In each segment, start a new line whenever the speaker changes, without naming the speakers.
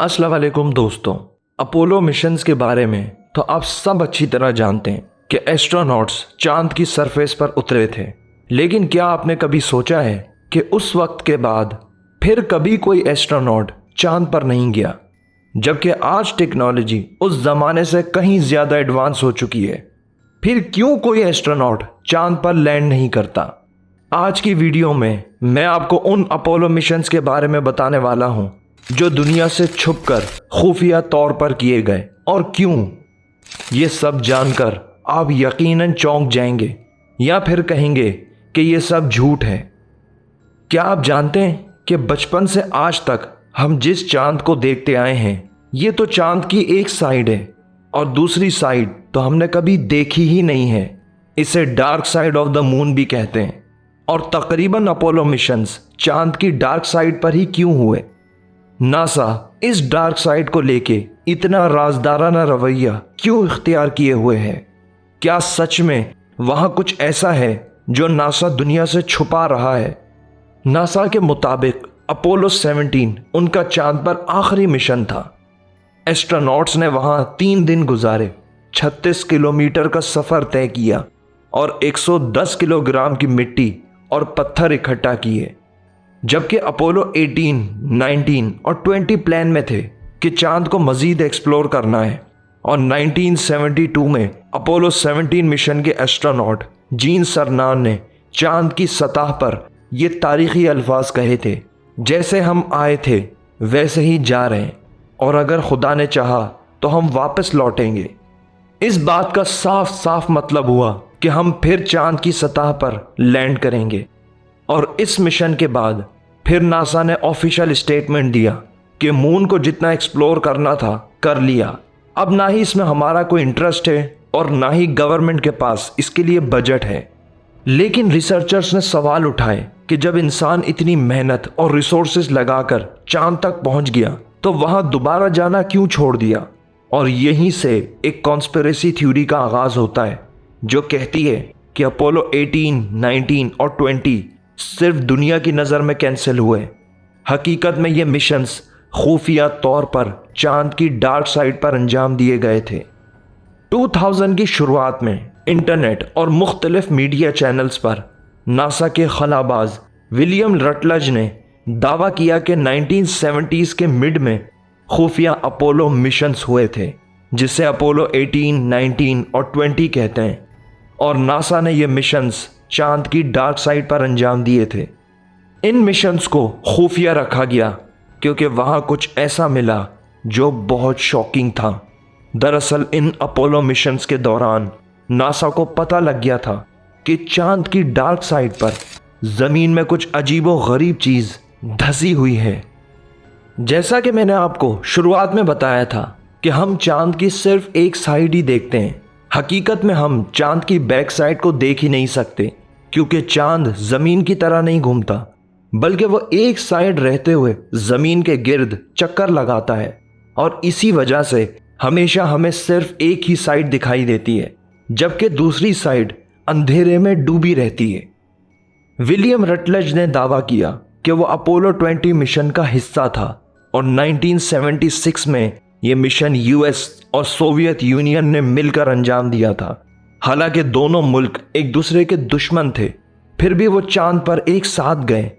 अस्सलाम वालेकुम दोस्तों। अपोलो मिशंस के बारे में तो आप सब अच्छी तरह जानते हैं कि एस्ट्रोनॉट्स चांद की सरफेस पर उतरे थे। लेकिन क्या आपने कभी सोचा है कि उस वक्त के बाद फिर कभी कोई एस्ट्रोनॉट चांद पर नहीं गया, जबकि आज टेक्नोलॉजी उस ज़माने से कहीं ज़्यादा एडवांस हो चुकी है। फिर क्यों कोई एस्ट्रोनॉट चांद पर लैंड नहीं करता? आज की वीडियो में मैं आपको उन अपोलो मिशंस के बारे में बताने वाला हूं जो दुनिया से छुपकर खुफिया तौर पर किए गए और क्यों। ये सब जानकर आप यकीनन चौंक जाएंगे या फिर कहेंगे कि ये सब झूठ है। क्या आप जानते हैं कि बचपन से आज तक हम जिस चांद को देखते आए हैं, ये तो चांद की एक साइड है और दूसरी साइड तो हमने कभी देखी ही नहीं है। इसे dark side of the moon भी कहते हैं। और तकरीबन अपोलो मिशंस चांद की डार्क साइड पर ही क्यों हुए? नासा इस डार्क साइड को लेके इतना राजदाराना रवैया क्यों इख्तियार किए हुए है? क्या सच में वहां कुछ ऐसा है जो नासा दुनिया से छुपा रहा है? नासा के मुताबिक अपोलो 17 उनका चांद पर आखिरी मिशन था। एस्ट्रोनॉट्स ने वहां 3 दिन गुजारे, 36 किलोमीटर का सफर तय किया और 110 किलोग्राम की मिट्टी और पत्थर इकट्ठा किए। जबकि अपोलो 18, 19 और 20 प्लान में थे कि चांद को मजीद एक्सप्लोर करना है। और 1972 में अपोलो 17 मिशन के एस्ट्रोनॉट जीन सरनान ने चांद की सतह पर ये तारीखी अल्फाज कहे थे, जैसे हम आए थे वैसे ही जा रहे हैं और अगर खुदा ने चाहा तो हम वापस लौटेंगे। इस बात का साफ साफ मतलब हुआ कि हम फिर चांद की सतह पर लैंड करेंगे। और इस मिशन के बाद फिर नासा ने ऑफिशियल स्टेटमेंट दिया कि मून को जितना एक्सप्लोर करना था कर लिया। अब ना ही इसमें हमारा कोई इंटरेस्ट है और ना ही गवर्नमेंट के पास इसके लिए बजट है। लेकिन रिसर्चर्स ने सवाल उठाए कि जब इंसान इतनी मेहनत और रिसोर्सेज लगाकर चांद तक पहुंच गया तो वहां दोबारा जाना क्यों छोड़ दिया? और यहीं से एक कॉन्स्पिरेसी थ्योरी का आगाज होता है जो कहती है कि अपोलो 18, 19 और 20 सिर्फ दुनिया की नज़र में कैंसिल हुए। हकीकत में ये मिशंस खुफिया तौर पर चांद की डार्क साइड पर अंजाम दिए गए थे। 2000 की शुरुआत में इंटरनेट और मुख्तलिफ मीडिया चैनल्स पर नासा के खलाबाज विलियम रटलज ने दावा किया कि 1970s के मिड में खुफिया अपोलो मिशंस हुए थे, जिसे अपोलो 18, 19 और 20 कहते हैं। और नासा ने ये मिशंस चांद की डार्क साइड पर अंजाम दिए थे। इन मिशंस को खुफिया रखा गया क्योंकि वहां कुछ ऐसा मिला जो बहुत शॉकिंग था। दरअसल इन अपोलो मिशंस के दौरान नासा को पता लग गया था कि चांद की डार्क साइड पर जमीन में कुछ अजीबो गरीब चीज धसी हुई है। जैसा कि मैंने आपको शुरुआत में बताया था कि हम चांद की सिर्फ एक साइड ही देखते हैं। हकीकत में हम चांद की बैक साइड को देख ही नहीं सकते क्योंकि चांद जमीन की तरह नहीं घूमता, बल्कि वो एक साइड रहते हुए जमीन के गिर्द चक्कर लगाता है। और इसी वजह से हमेशा हमें सिर्फ एक ही साइड दिखाई देती है, जबकि दूसरी साइड अंधेरे में डूबी रहती है। विलियम रटलज ने दावा किया कि वो अपोलो 20 मिशन का हिस्सा था और 1976 में ये मिशन यूएस और सोवियत यूनियन ने मिलकर अंजाम दिया था। हालांकि दोनों मुल्क एक दूसरे के दुश्मन थे, फिर भी वो चांद पर एक साथ गए।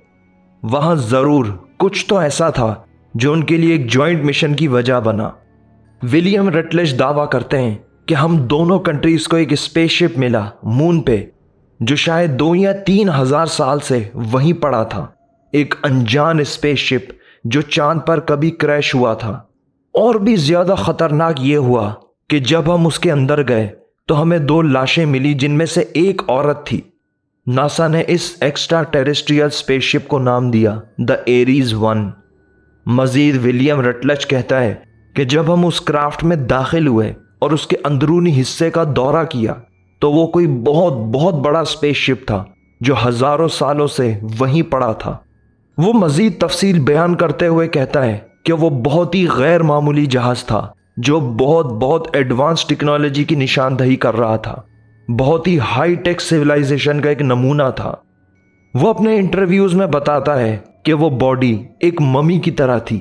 वहां जरूर कुछ तो ऐसा था जो उनके लिए एक जॉइंट मिशन की वजह बना। विलियम रटलज दावा करते हैं कि हम दोनों कंट्रीज को एक स्पेसशिप मिला मून पे, जो शायद 2 या 3 हजार साल से वहीं पड़ा था। एक अनजान स्पेसशिप जो चांद पर कभी क्रैश हुआ था। और भी ज्यादा खतरनाक ये हुआ कि जब हम उसके अंदर गए तो हमें 2 लाशें मिली, जिनमें से एक औरत थी। नासा ने इस एक्स्ट्रा टेरेस्ट्रियल स्पेसशिप को नाम दिया द एरीज 1। मजीद विलियम रटलज कहता है कि जब हम उस क्राफ्ट में दाखिल हुए और उसके अंदरूनी हिस्से का दौरा किया तो वो कोई बहुत बहुत बड़ा स्पेसशिप था जो हजारों सालों से वहीं पड़ा था। वो मजीद तफसील बयान करते हुए कहता है कि वो बहुत ही गैर मामूली जहाज था जो बहुत एडवांस टेक्नोलॉजी की निशानदही कर रहा था। बहुत ही हाई टेक सिविलाइजेशन का एक नमूना था। वो अपने इंटरव्यूज में बताता है कि वो बॉडी एक ममी की तरह थी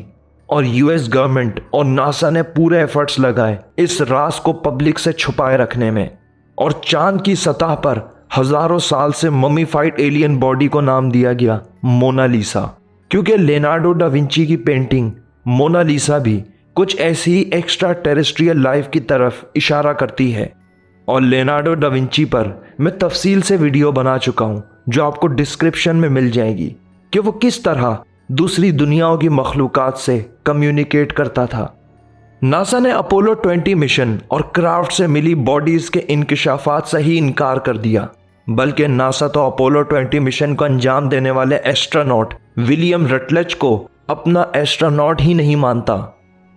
और यूएस गवर्नमेंट और नासा ने पूरे एफर्ट्स लगाए इस राज को पब्लिक से छुपाए रखने में। और चांद की सतह पर हजारों साल से ममीफाइड एलियन बॉडी को नाम दिया गया मोनालिसा, क्योंकि लियोनार्डो डा विंची की पेंटिंग मोनालिसा भी कुछ ऐसी ही एक्स्ट्रा टेरेस्ट्रियल लाइफ की तरफ इशारा करती है। और लियोनार्डो डा विंची पर मैं तफसील से वीडियो बना चुका हूं, जो आपको डिस्क्रिप्शन में मिल जाएगी, कि वो किस तरह दूसरी दुनियाओं की मखलूकात से कम्युनिकेट करता था। नासा ने अपोलो 20 मिशन और क्राफ्ट से मिली बॉडीज के इंकशाफात से ही इनकार कर दिया, बल्कि नासा तो अपोलो 20 मिशन को अंजाम देने वाले एस्ट्रोनॉट विलियम रटलेज को अपना एस्ट्रोनॉट ही नहीं मानता।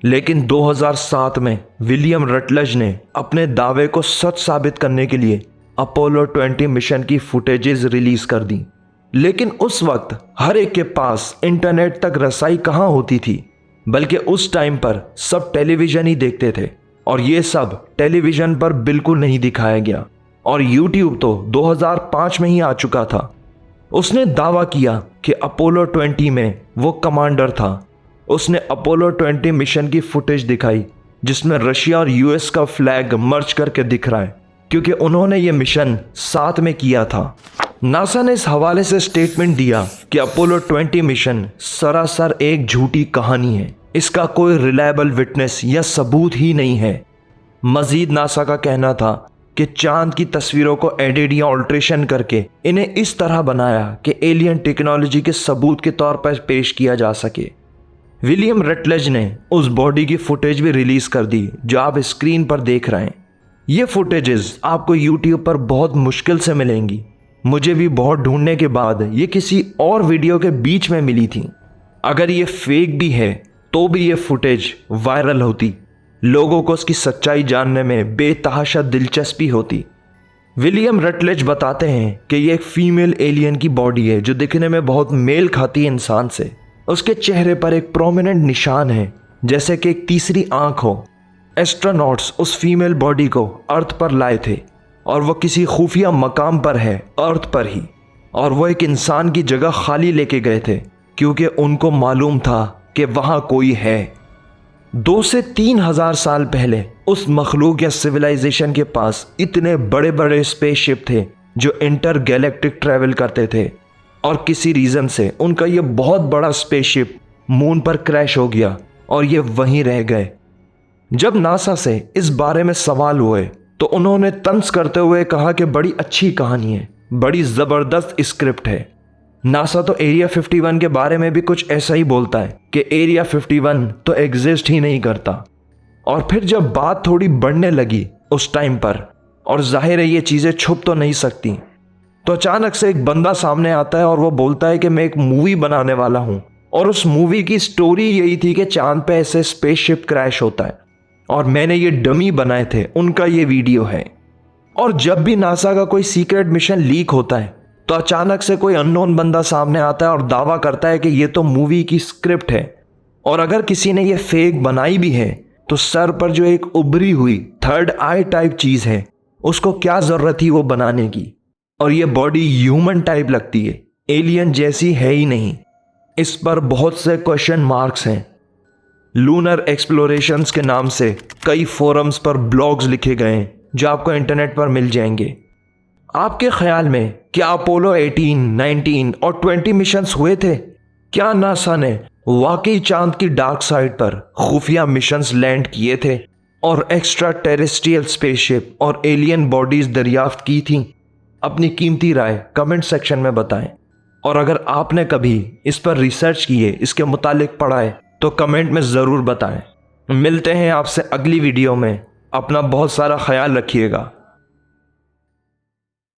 लेकिन 2007 में विलियम रटलेज ने अपने दावे को सच साबित करने के लिए अपोलो 20 मिशन की फुटेजेस रिलीज कर दी। लेकिन उस वक्त हर एक के पास इंटरनेट तक रसाई कहाँ होती थी, बल्कि उस टाइम पर सब टेलीविजन ही देखते थे, और ये सब टेलीविजन पर बिल्कुल नहीं दिखाया गया। और यूट्यूब तो 2005 में ही आ चुका था। उसने दावा किया कि अपोलो 20 में वो कमांडर था। उसने अपोलो 20 मिशन की फुटेज दिखाई जिसमें रशिया और यूएस का फ्लैग मर्ज करके दिख रहा है, क्योंकि उन्होंने ये मिशन साथ में किया था। नासा ने इस हवाले से स्टेटमेंट दिया कि अपोलो 20 मिशन सरासर एक झूठी कहानी है, इसका कोई रिलायबल विटनेस या सबूत ही नहीं है। मजीद नासा का कहना था कि चांद की तस्वीरों को एडिट या ऑल्ट्रेशन करके इन्हें इस तरह बनाया कि एलियन टेक्नोलॉजी के सबूत के तौर पर पेश किया जा सके। विलियम रटलेज ने उस बॉडी की फुटेज भी रिलीज कर दी जो आप स्क्रीन पर देख रहे हैं। ये फुटेजेस आपको यूट्यूब पर बहुत मुश्किल से मिलेंगी। मुझे भी बहुत ढूंढने के बाद ये किसी और वीडियो के बीच में मिली थी। अगर ये फेक भी है तो भी ये फुटेज वायरल होती, लोगों को उसकी सच्चाई जानने में बेतहाशा दिलचस्पी होती। विलियम रटलेज बताते हैं कि ये एक फीमेल एलियन की बॉडी है जो दिखने में बहुत मेल खाती है इंसान से। उसके चेहरे पर एक प्रोमिनेंट निशान है, जैसे कि एक तीसरी आंख हो। एस्ट्रोनॉट्स उस फीमेल बॉडी को अर्थ पर लाए थे और वो किसी खुफिया मकाम पर है, अर्थ पर ही, और वो एक इंसान की जगह खाली लेके गए थे क्योंकि उनको मालूम था कि वहाँ कोई है। 2 से 3 हजार साल पहले उस मखलूक या सिविलाइजेशन के पास इतने बड़े बड़े स्पेसशिप थे जो इंटर गैलेक्टिक ट्रैवल करते थे, और किसी रीज़न से उनका ये बहुत बड़ा स्पेसशिप मून पर क्रैश हो गया और ये वहीं रह गए। जब नासा से इस बारे में सवाल हुए तो उन्होंने तंज करते हुए कहा कि बड़ी अच्छी कहानी है, बड़ी ज़बरदस्त स्क्रिप्ट है। नासा तो एरिया 51 के बारे में भी कुछ ऐसा ही बोलता है कि एरिया 51 तो एग्जिस्ट ही नहीं करता। और फिर जब बात थोड़ी बढ़ने लगी उस टाइम पर, और जाहिर है ये चीज़ें छुप तो नहीं सकती, तो अचानक से एक बंदा सामने आता है और वो बोलता है कि मैं एक मूवी बनाने वाला हूँ, और उस मूवी की स्टोरी यही थी कि चांद पे ऐसे स्पेसशिप क्रैश होता है और मैंने ये डमी बनाए थे, उनका ये वीडियो है। और जब भी नासा का कोई सीक्रेट मिशन लीक होता है तो अचानक से कोई अननोन बंदा सामने आता है और दावा करता है कि ये तो मूवी की स्क्रिप्ट है, और अगर किसी ने ये फेक बनाई भी है तो सर पर जो एक उभरी हुई थर्ड आई टाइप चीज़ है उसको क्या ज़रूरत थी वो बनाने की, और ये बॉडी ह्यूमन टाइप लगती है, एलियन जैसी है ही नहीं। इस पर बहुत से क्वेश्चन मार्क्स हैं। लूनर एक्सप्लोरेशंस के नाम से कई फोरम्स पर ब्लॉग्स लिखे गए हैं जो आपको इंटरनेट पर मिल जाएंगे। आपके ख्याल में क्या अपोलो 18, 19 और 20 मिशंस हुए थे? क्या नासा ने वाकई चांद की डार्क साइड पर खुफिया मिशंस लैंड किए थे और एक्स्ट्रा टेरेस्ट्रियल स्पेसशिप और एलियन बॉडीज दरियाफ्त की थी? अपनी कीमती राय कमेंट सेक्शन में बताएं, और अगर आपने कभी इस पर रिसर्च की है, इसके मुतालिक पढ़ा है, तो कमेंट में ज़रूर बताएं। मिलते हैं आपसे अगली वीडियो में। अपना बहुत सारा ख्याल रखिएगा।